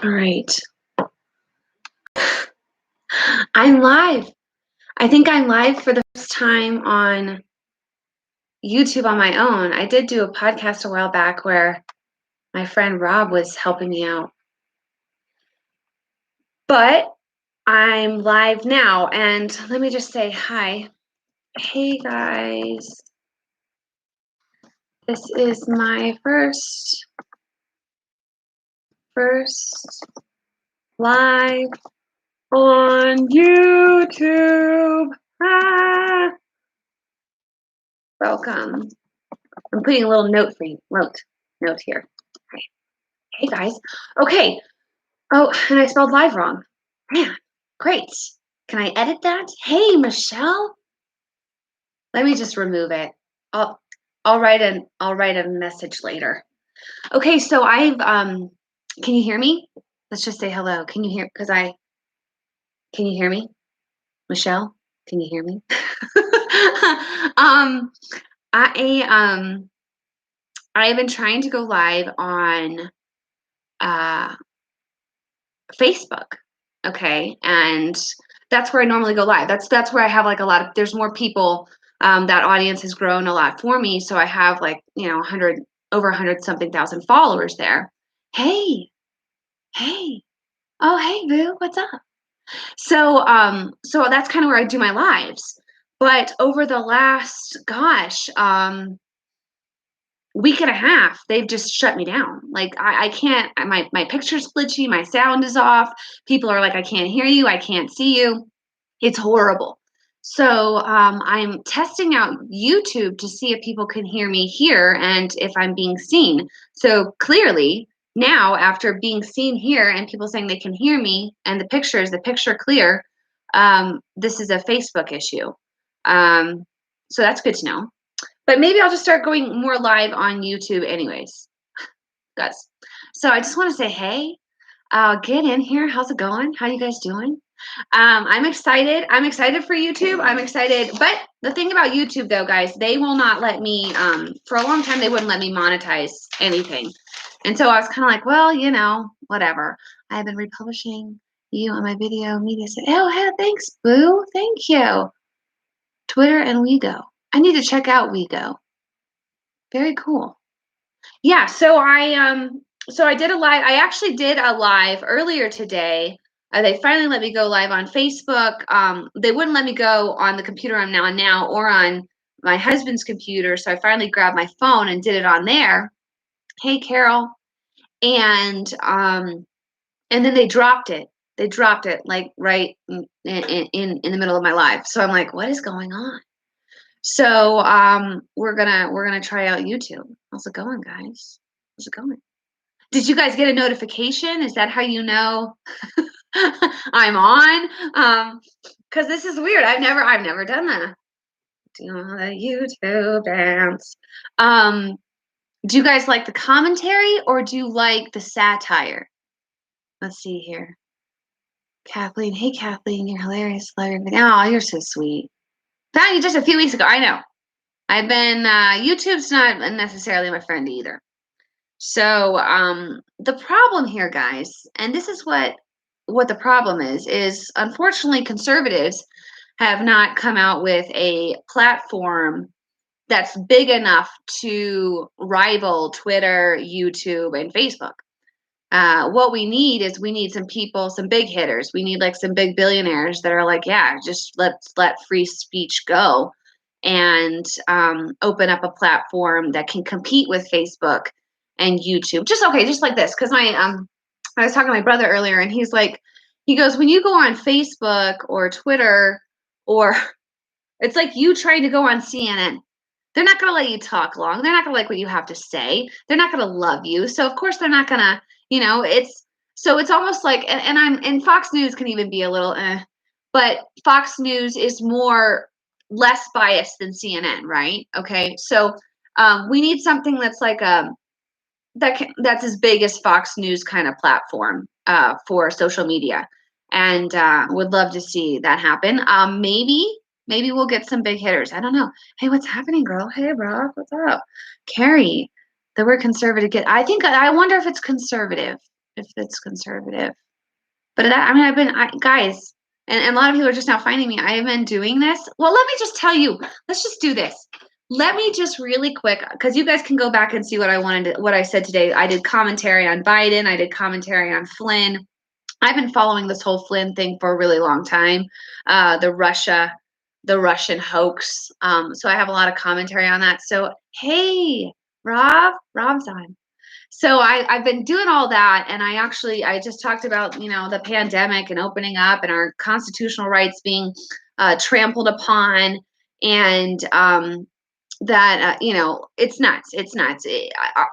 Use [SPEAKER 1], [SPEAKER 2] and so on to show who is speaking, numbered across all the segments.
[SPEAKER 1] All right. I'm live. I think I'm live for the first time on YouTube on my own. I did do a podcast a while back where my friend Rob was helping me out. But I'm live now, and let me just say hi. Hey guys. This is my first live on YouTube. Ah, welcome. I'm putting a little note for you. Note here. Right. Hey guys. Okay. Oh, and I spelled live wrong. Man, great. Can I edit that? Hey, Michelle. Let me just remove it. I'll write a message later. Okay, so I've can you hear me? Let's just say hello. Can you hear can you hear me? Michelle, can you hear me? um I I've been trying to go live on uh Facebook. Okay. And that's where I normally go live. That's where I have like a lot of there's more people. That audience has grown a lot for me. So I have like, 100 over 100 something thousand followers there. Hey, hey. Oh, hey, boo, what's up? So that's kind of where I do my lives. But over the last, week and a half, they've just shut me down. Like I can't. My picture's glitchy. My sound is off. People are like, I can't hear you. I can't see you. It's horrible. So I'm testing out YouTube to see if people can hear me here and if I'm being seen. So clearly now, after being seen here and people saying they can hear me and the picture clear, this is a Facebook issue. So that's good to know. But maybe I'll just start going more live on YouTube anyways, guys. So I just want to say, hey, get in here. How's it going? How you guys doing? I'm excited. I'm excited for YouTube. I'm excited. But the thing about YouTube, though, guys, they will not let me, for a long time, they wouldn't let me monetize anything. And so I was kind of like, well, whatever. I've been republishing you on my video media. Oh, hey, thanks, boo. Thank you. Twitter and WeGo. I need to check out WeGo. Very cool. Yeah, so I did a live. I actually did a live earlier today. They finally let me go live on Facebook. They wouldn't let me go on the computer I'm now on now or on my husband's computer. So I finally grabbed my phone and did it on there. Hey, Carol. And then they dropped it. They dropped it like right in the middle of my live. So I'm like, what is going on? So we're gonna try out YouTube. How's it going, guys? How's it going? Did you guys get a notification? Is that how you know I'm on? Because this is weird. I've never done that. Do the YouTube dance. Do you guys like the commentary or do you like the satire? Let's see here. Kathleen, hey Kathleen, you're hilarious. Love your video. Oh, you're so sweet. Found you just a few weeks ago. I know. I've been YouTube's not necessarily my friend either. So the problem here, guys, and this is what the problem is unfortunately conservatives have not come out with a platform that's big enough to rival Twitter, YouTube, and Facebook. What we need is we need some people, some big hitters. We need like some big billionaires that are like, yeah, just let's let free speech go and open up a platform that can compete with Facebook and YouTube. Just like this. Because I was talking to my brother earlier, and he goes, when you go on Facebook or Twitter, or it's like you trying to go on CNN. They're not going to let you talk long. They're not going to like what you have to say. They're not going to love you. So of course they're not going to, it's almost like, and Fox News can even be a little, but Fox News is less biased than CNN, right? Okay, so we need something that's like that's as big as Fox News kind of platform for social media, and would love to see that happen. Maybe we'll get some big hitters. I don't know. Hey, what's happening, girl? Hey, bro, what's up? Carrie, the word conservative. I wonder if it's conservative. if it's conservative. But that, I mean, guys, and a lot of people are just now finding me. I have been doing this. Well, let me just tell you. Let's just do this. Let me just really quick, because you guys can go back and see what I said today. I did commentary on Biden. I did commentary on Flynn. I've been following this whole Flynn thing for a really long time. The Russian hoax. So I have a lot of commentary on that. So hey, Rob's on. So I've been doing all that, and I just talked about, the pandemic and opening up and our constitutional rights being trampled upon, and that it's nuts. It's nuts.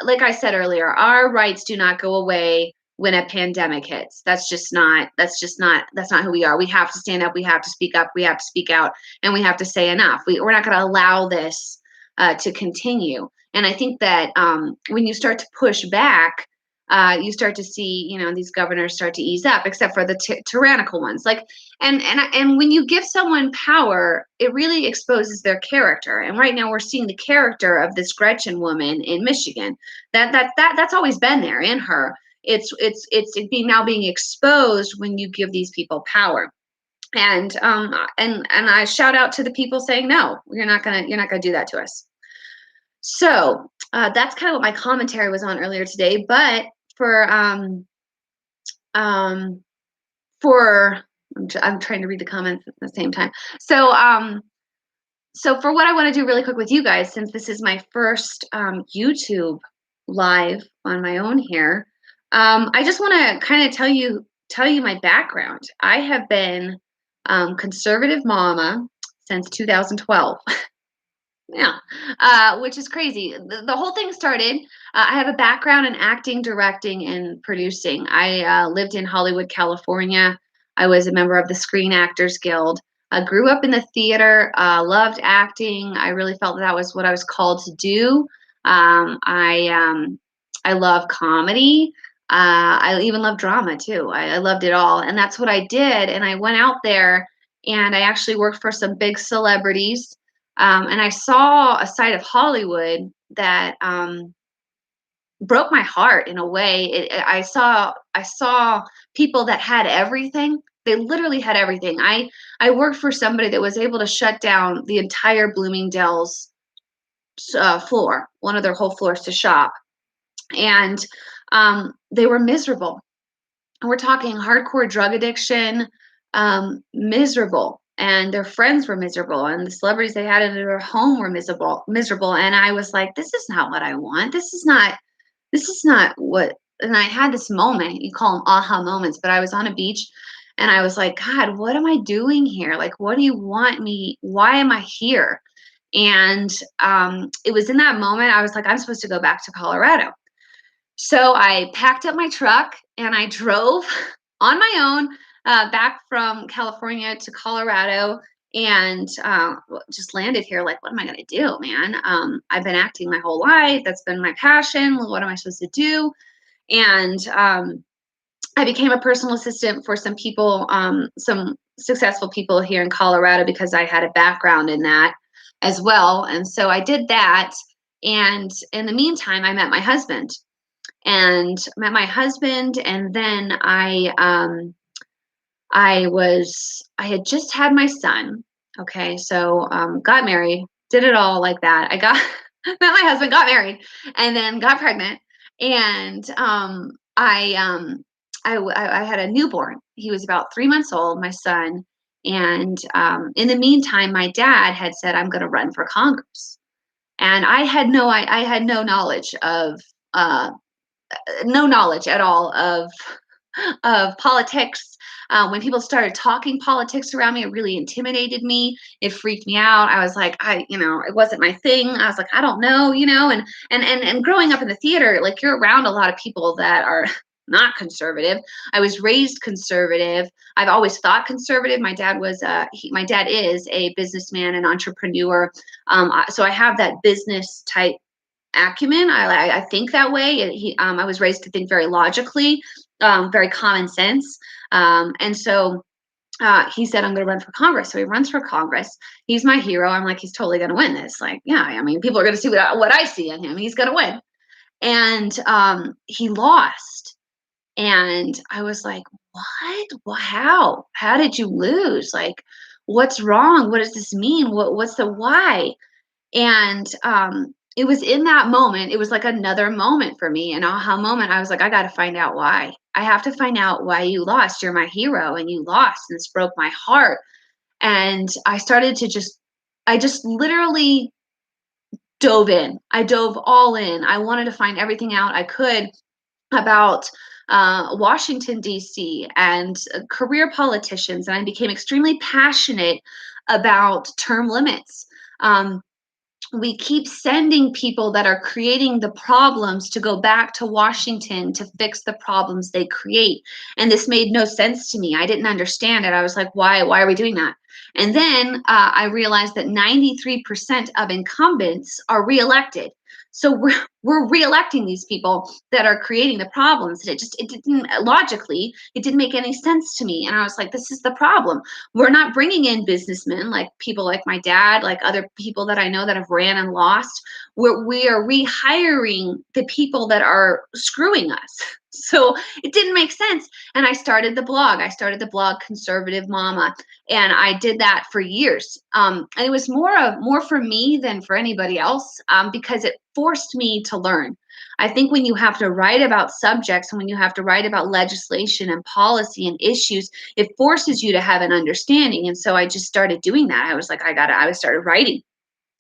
[SPEAKER 1] Like I said earlier, our rights do not go away when a pandemic hits. That's not who we are. We have to stand up. We have to speak up. We have to speak out, and we have to say enough. We're not going to allow this to continue. And I think that when you start to push back, you start to see, these governors start to ease up, except for the tyrannical ones. Like, and when you give someone power, it really exposes their character. And right now, we're seeing the character of this Gretchen woman in Michigan. That's always been there in her. Now being exposed when you give these people power. And I shout out to the people saying, no, you're not gonna do that to us. So that's kind of what my commentary was on earlier today. But I'm trying to read the comments at the same time. So for what I want to do really quick with you guys, since this is my first YouTube live on my own here, I just want to kind of tell you my background. I have been conservative mama since 2012. Yeah, which is crazy. The whole thing started. I have a background in acting, directing, and producing. I lived in Hollywood, California. I was a member of the Screen Actors Guild. I grew up in the theater, loved acting. I really felt that was what I was called to do. I love comedy. I even love drama too. I loved it all. And that's what I did. And I went out there and I actually worked for some big celebrities. And I saw a side of Hollywood that broke my heart in a way. I saw people that had everything. They literally had everything. I worked for somebody that was able to shut down the entire Bloomingdale's floor, one of their whole floors to shop, and they were miserable. And we're talking hardcore drug addiction, miserable. And their friends were miserable, and the celebrities they had in their home were miserable. And I was like, this is not what I want. This is not what. And I had this moment, you call them aha moments, but I was on a beach and I was like, God, what am I doing here? Like, what do you want me? Why am I here? And it was in that moment I was like, I'm supposed to go back to Colorado. So I packed up my truck and I drove on my own back from California to Colorado, and just landed here. Like, what am I going to do, man? I've been acting my whole life. That's been my passion. What am I supposed to do? And I became a personal assistant for some people, some successful people here in Colorado, because I had a background in that as well. And so I did that. And in the meantime, I met my husband. And then I had just had my son. Okay, so got married, did it all like that. I got met my husband, got married, and then got pregnant. And I had a newborn. He was about 3 months old, my son. And in the meantime, my dad had said, I'm going to run for Congress. And I had no knowledge of no knowledge at all of politics. When people started talking politics around me, it really intimidated me. It freaked me out. I was like, it wasn't my thing. I was like, I don't know, and growing up in the theater, like, you're around a lot of people that are not conservative. I was raised conservative. I've always thought conservative. My dad is a businessman and entrepreneur. So I have that business type acumen. I think that way. I was raised to think very logically, very common sense. And so he said, I'm going to run for Congress. So he runs for Congress. He's my hero. I'm like, he's totally going to win this. Like, yeah, I mean, people are going to see what I see in him. He's going to win. And he lost. And I was like, what? How did you lose? Like, what's wrong? What does this mean? What's the why? And it was in that moment, it was like another moment for me, an aha moment. I was like, I got to find out why. I have to find out why you lost. You're my hero and you lost. And this broke my heart. And I started to I just literally dove in. I dove all in. I wanted to find everything out I could about Washington, D.C., and career politicians. And I became extremely passionate about term limits. Um, we keep sending people that are creating the problems to go back to Washington to fix the problems they create. And this made no sense to me. I didn't understand it. I was like, why are we doing that? And then I realized that 93% of incumbents are reelected. So we're reelecting these people that are creating the problems. And it didn't logically, it didn't make any sense to me. And I was like, this is the problem. We're not bringing in businessmen like people like my dad, like other people that I know that have ran and lost. We are rehiring the people that are screwing us. So it didn't make sense. And I started the blog. I started the blog Conservative Momma, and I did that for years. And it was more for me than for anybody else, because it forced me to learn. I think when you have to write about subjects and when you have to write about legislation and policy and issues, it forces you to have an understanding. And so I just started doing that. I was like, I started writing.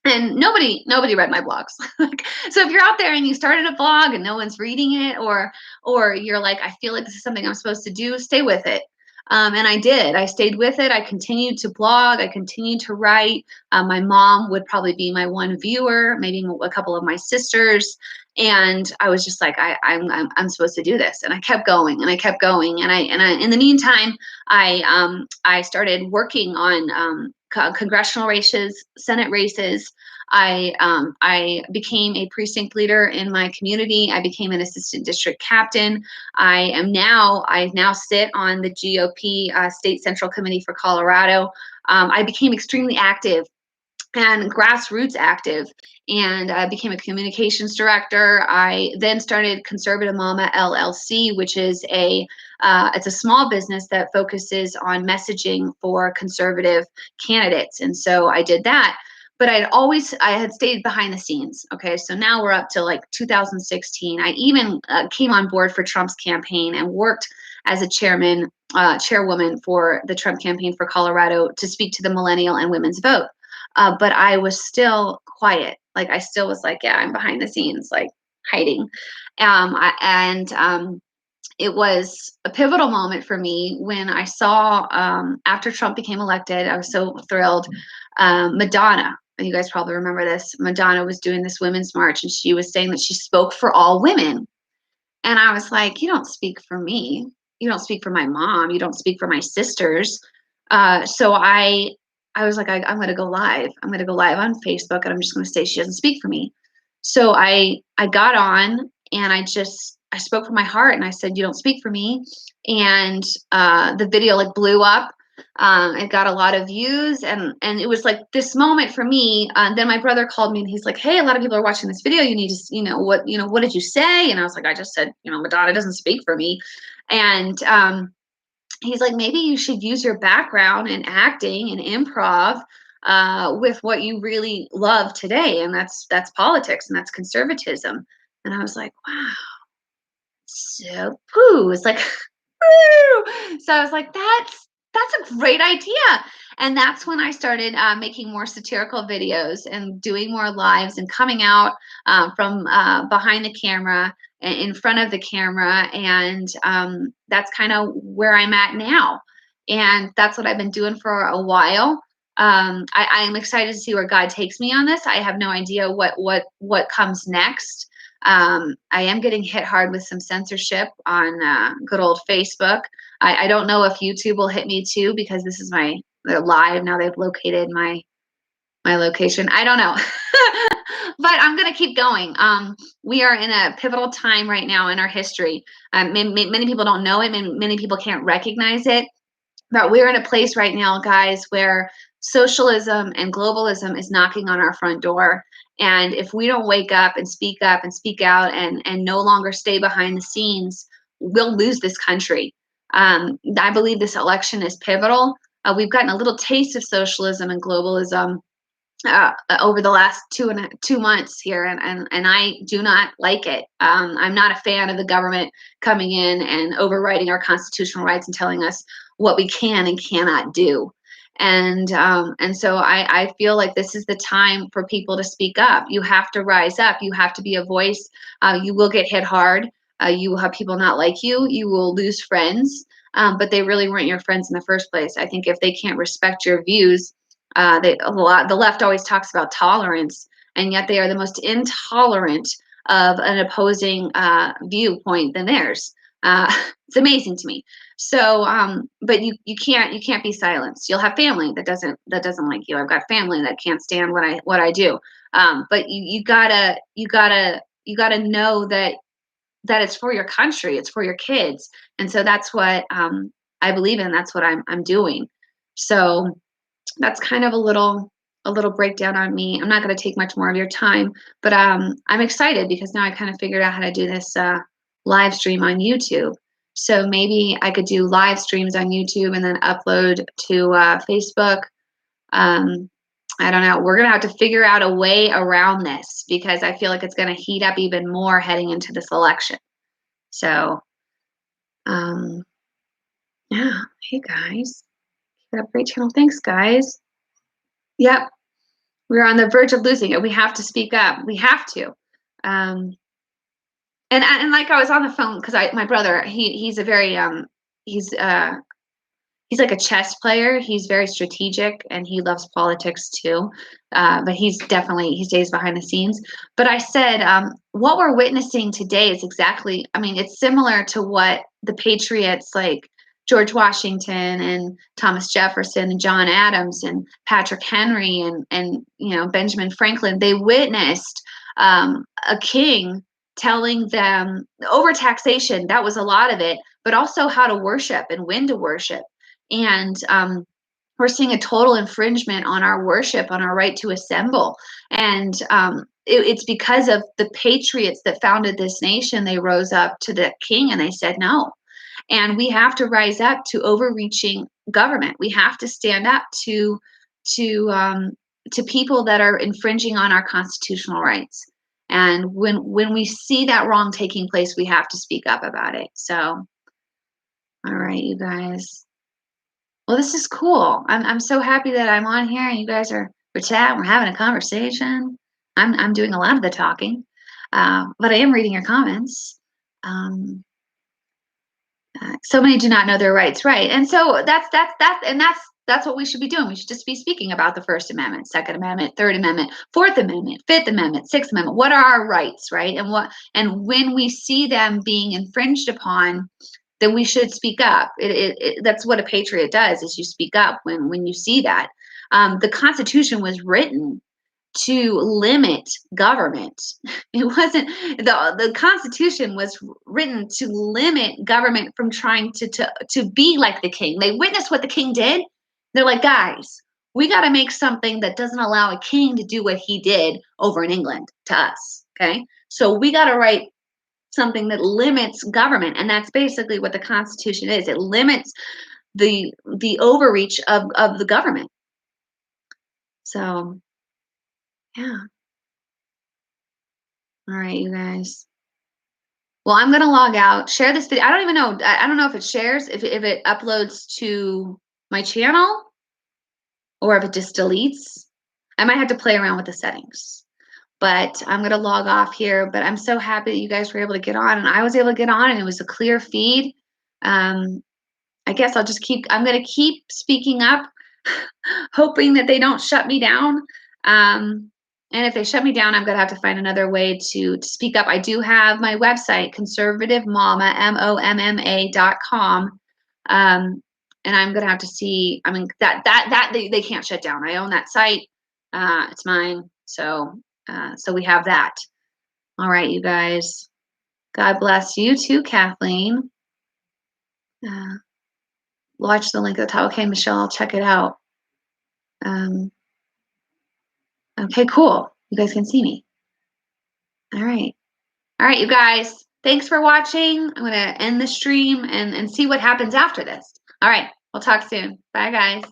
[SPEAKER 1] And nobody read my blogs. Like, so if you're out there and you started a blog and no one's reading it, or you're like, I feel like this is something I'm supposed to do, stay with it. And I did. I stayed with it. I continued to blog. I continued to write. My mom would probably be my one viewer, maybe a couple of my sisters. And I was just like, I'm supposed to do this. And I kept going and I kept going. And in the meantime, I started working on congressional races, Senate races. I became a precinct leader in my community. I became an assistant district captain. I now sit on the GOP State Central Committee for Colorado. I became extremely active and grassroots active, and I became a communications director. I then started Conservative Momma LLC, which is it's a small business that focuses on messaging for conservative candidates, and so I did that. But I had stayed behind the scenes. Okay, so now we're up to like 2016. I even came on board for Trump's campaign and worked as a chairwoman for the Trump campaign for Colorado to speak to the millennial and women's vote. But I was still quiet. Like I still was like, yeah, I'm behind the scenes, like hiding. It was a pivotal moment for me when I saw, after Trump became elected, I was so thrilled. Madonna, you guys probably remember this. Madonna was doing this women's march, and she was saying that she spoke for all women. And I was like, you don't speak for me. You don't speak for my mom. You don't speak for my sisters. So I was like, I'm going to go live. I'm going to go live on Facebook, and I'm just going to say she doesn't speak for me. So I got on, and I spoke from my heart, and I said, you don't speak for me. And the video like blew up. It got a lot of views, and it was like this moment for me. Then my brother called me, and he's like, "Hey, a lot of people are watching this video. You need to, what did you say?" And I was like, "I just said, Madonna doesn't speak for me." And he's like, "Maybe you should use your background in acting and improv with what you really love today, and that's politics and that's conservatism." And I was like, "Wow, so poo." It's like, woo. So I was like, that's a great idea. And that's when I started making more satirical videos and doing more lives and coming out from behind the camera and in front of the camera. And that's kind of where I'm at now. And that's what I've been doing for a while. I'm excited to see where God takes me on this. I have no idea what comes next. I am getting hit hard with some censorship on good old Facebook. I don't know if YouTube will hit me too, because this is they're live now. They've located my location. I don't know, but I'm gonna keep going. We are in a pivotal time right now in our history. Many people don't know it. Many people can't recognize it. But we're in a place right now, guys, where socialism and globalism is knocking on our front door. And if we don't wake up and speak out and no longer stay behind the scenes, we'll lose this country. I believe this election is pivotal. We've gotten a little taste of socialism and globalism over the last 2 months here, and I do not like it. I'm not a fan of the government coming in and overriding our constitutional rights and telling us what we can and cannot do. And so I feel like this is the time for people to speak up. You have to rise up. You have to be a voice. You will get hit hard. You will have people not like you. You will lose friends, but they really weren't your friends in the first place. I think if they can't respect your views, the left always talks about tolerance, and yet they are the most intolerant of an opposing viewpoint than theirs. It's amazing to me. So, but you can't be silenced. You'll have family that doesn't like you. I've got family that can't stand what I do. But you gotta know that it's for your country, it's for your kids, and so that's what I believe in. That's what I'm doing. So that's kind of a little breakdown on me. I'm not going to take much more of your time, but I'm excited because now I kind of figured out how to do this live stream on YouTube. So maybe I could do live streams on YouTube and then upload to Facebook. Um, I don't know. We're going to have to figure out a way around this because I feel like it's going to heat up even more heading into this election. So, um, yeah. Hey guys, keep up, great channel. Thanks, guys. Yep. We're on the verge of losing it. We have to speak up. We have to. And like I was on the phone because my brother, he's a very he's he's like a chess player. He's very strategic and he loves politics too. But he stays behind the scenes. But I said, what we're witnessing today is exactly, I mean, it's similar to what the patriots like George Washington and Thomas Jefferson and John Adams and Patrick Henry and Benjamin Franklin, they witnessed a king telling them overtaxation, that was a lot of it, but also how to worship and when to worship. And we're seeing a total infringement on our worship, on our right to assemble. And it's because of the patriots that founded this nation. They rose up to the king and they said no. And we have to rise up to overreaching government. We have to stand up to people that are infringing on our constitutional rights. And when we see that wrong taking place, we have to speak up about it. So, all right, you guys. Well, this is cool. I'm so happy that I'm on here and you guys we're chatting, we're having a conversation. I'm doing a lot of the talking, but I am reading your comments. So many do not know their rights, right? And so that's what we should be doing. We should just be speaking about the First Amendment, Second Amendment, Third Amendment, Fourth Amendment, Fifth Amendment, Sixth Amendment. What are our rights, right? And when we see them being infringed upon, then we should speak up. That's what a patriot does: is you speak up when you see that. The Constitution was written to limit government. It wasn't the Constitution was written to limit government from trying to be like the king. They witnessed what the king did. They're like, guys, we got to make something that doesn't allow a king to do what he did over in England to us. Okay, so we got to write something that limits government, and that's basically what the Constitution is. It limits the overreach of the government. So yeah. All right, you guys. Well, I'm gonna log out, share this video. I don't even know. I don't know if it shares, if it uploads to my channel or if it just deletes. I might have to play around with the settings. But I'm gonna log off here. But I'm so happy that you guys were able to get on and I was able to get on and it was a clear feed. I guess I'm gonna keep speaking up, hoping that they don't shut me down. And if they shut me down, I'm gonna have to find another way to speak up. I do have my website, conservativemomma, MOMMA.com. And I'm gonna have to see, I mean, that they can't shut down. I own that site. It's mine. So we have that. All right, you guys. God bless you too, Kathleen. Watch the link at the top. Okay, Michelle, I'll check it out. Okay, cool. You guys can see me. All right. All right, you guys. Thanks for watching. I'm going to end the stream and see what happens after this. All right. We'll talk soon. Bye, guys.